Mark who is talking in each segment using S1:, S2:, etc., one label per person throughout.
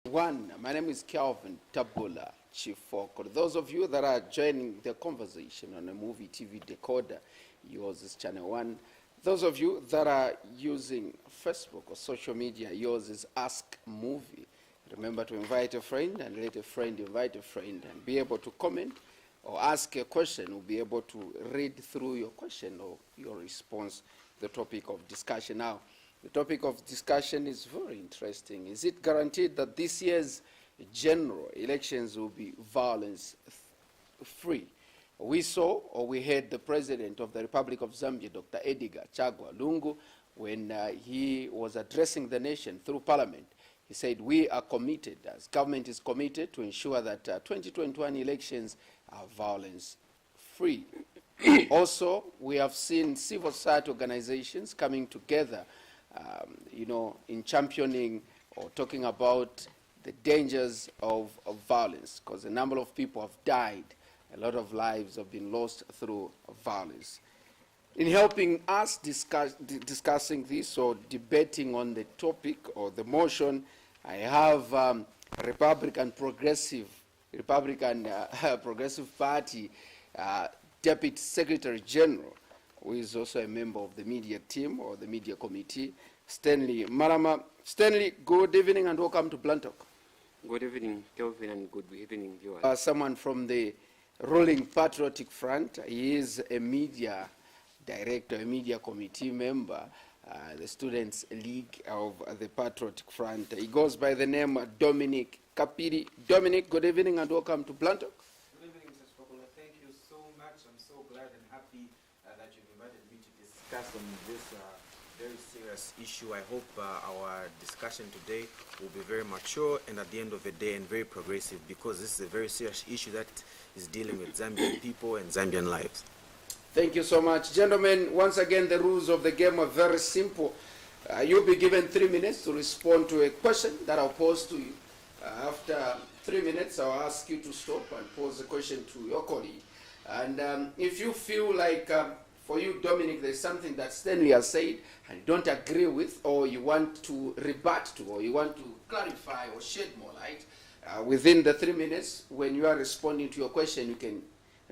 S1: One, my name is Calvin Tabula Chifoko. Those of you that are joining the conversation on a Muvi TV decoder, yours is channel 1. Those of you that are using Facebook or social media, yours is Ask Muvi. Remember to invite a friend and let a friend invite a friend and be able to comment or ask a question. We'll be able to read through your question or your response, the topic of discussion. Now, the topic of discussion is very interesting. Is it guaranteed that this year's general elections will be violence-free? We saw or we heard the President of the Republic of Zambia, Dr. Edgar Chagwa Lungu, when he was addressing the nation through Parliament. He said, we are committed, as government is committed, to ensure that 2021 elections are violence-free. Also, we have seen civil society organizations coming together, in championing or talking about the dangers of violence, because a number of people have died. A lot of lives have been lost through violence. In helping us discussing this or debating on the topic or the motion, I have Republican Progressive Party Deputy Secretary General, who is also a member of the media team or the media committee, Stanley Malama. Stanley, good evening and welcome to Blunt Talk.
S2: Good evening, Kelvin, and good evening, viewers.
S1: Someone from the ruling Patriotic Front. He is a media director, a media committee member, the Students' League of the Patriotic Front. He goes by the name Dominic Kapili. Dominic, good evening and welcome to Blunt Talk.
S3: Good evening, Mr. Spokola. Thank you so much. I'm so glad and happy that you've invited me to discuss on this very serious issue. I hope our discussion today will be very mature and at the end of the day and very progressive, because this is a very serious issue that is dealing with Zambian people and Zambian lives.
S1: Thank you so much. Gentlemen, once again, the rules of the game are very simple. You'll be given 3 minutes to respond to a question that I'll pose to you. After 3 minutes, I'll ask you to stop and pose the question to your colleague. And if you feel like, for you, Dominic, there's something that Stanley has said and you don't agree with, or you want to rebut to, or you want to clarify or shed more light, within the 3 minutes, when you are responding to your question, you can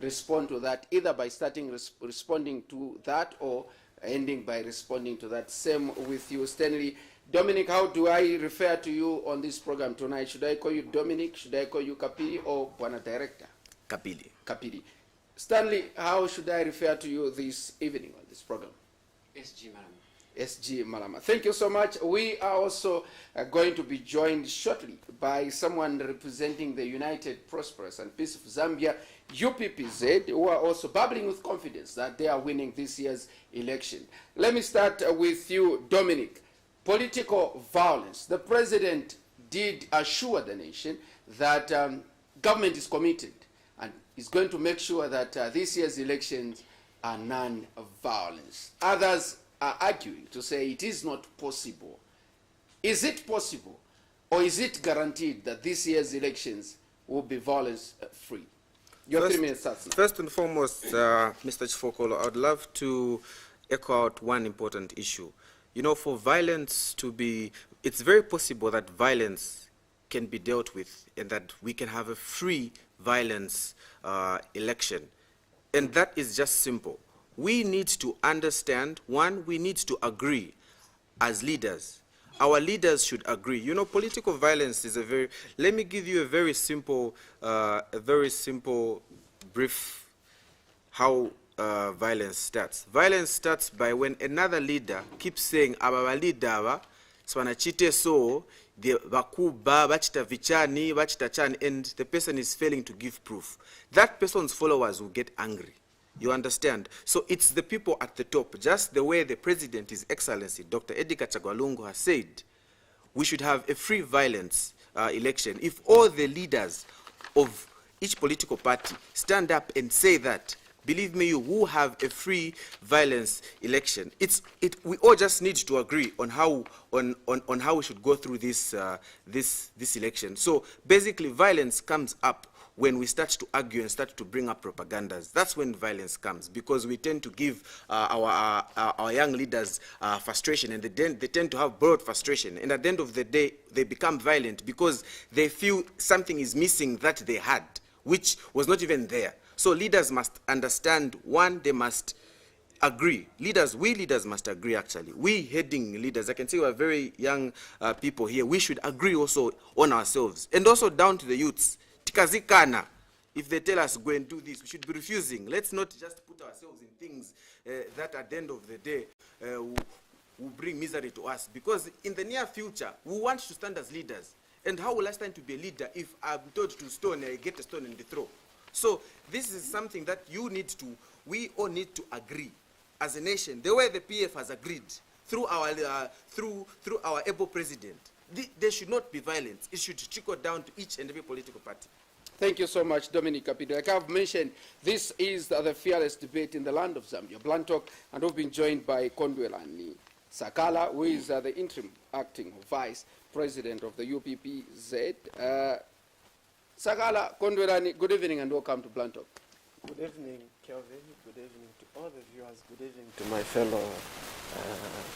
S1: respond to that either by starting responding to that or ending by responding to that. Same with you, Stanley. Dominic, how do I refer to you on this program tonight? Should I call you Dominic? Should I call you Kapili or Bwana Director?
S3: Kapili.
S1: Kapili. Stanley, how should I refer to you this evening on this program?
S2: SG Malama.
S1: SG Malama. Thank you so much. We are also going to be joined shortly by someone representing the United Prosperous and Peaceful Zambia, UPPZ, who are also bubbling with confidence that they are winning this year's election. Let me start with you, Dominic. Political violence. The president did assure the nation that government is committed and is going to make sure that this year's elections are non-violence. Others are arguing to say it is not possible. Is it possible, or is it guaranteed that this year's elections will be violence-free? Your 3 minutes starts now.
S3: First and foremost, Mr. Chifokolo, I would love to echo out one important issue. You know, for violence to be, it's very possible that violence can be dealt with and that we can have a free violence election. And that is just simple. We need to understand, one, we need to agree as leaders. Our leaders should agree. You know, political violence is a very, let me give you a very simple brief how violence starts. Violence starts by when another leader keeps saying, aba leader aba, swanachite so, the bakuba, bachita vichani, bachita chan, and the person is failing to give proof. That person's followers will get angry. You understand? So it's the people at the top, just the way the president, His Excellency, Dr. Edgar Chagwa Lungu, has said, we should have a free violence election. If all the leaders of each political party stand up and say that, believe me, you will have a free violence election. We all just need to agree on how we should go through this election. So basically, violence comes up when we start to argue and start to bring up propagandas. That's when violence comes, because we tend to give our young leaders frustration, and they tend to have broad frustration. And at the end of the day, they become violent because they feel something is missing that they had, which was not even there. So leaders must understand, one, they must agree. We leaders must agree, actually. We heading leaders, I can say we're very young people here, we should agree also on ourselves. And also down to the youths. Tikazikana. If they tell us, go and do this, we should be refusing. Let's not just put ourselves in things that at the end of the day will bring misery to us. Because in the near future, we want to stand as leaders. And how will I stand to be a leader if I'm told to stone, I get a stone and they throw? So this is something that we all need to agree as a nation, the way the PF has agreed through our able president. There should not be violence. It should trickle down to each and every political party.
S1: Thank you so much, Dominic Kapili. Like I've mentioned, this is the fearless debate in the land of Zambia, Blantyre, and we've been joined by Kondwelani Sakala, who is the interim acting vice president of the UPPZ. Sakala, Kondwelani, good evening and welcome to Blantyre.
S4: Good evening, Kelvin. Good evening to all the viewers. Good evening to my fellow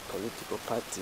S4: political party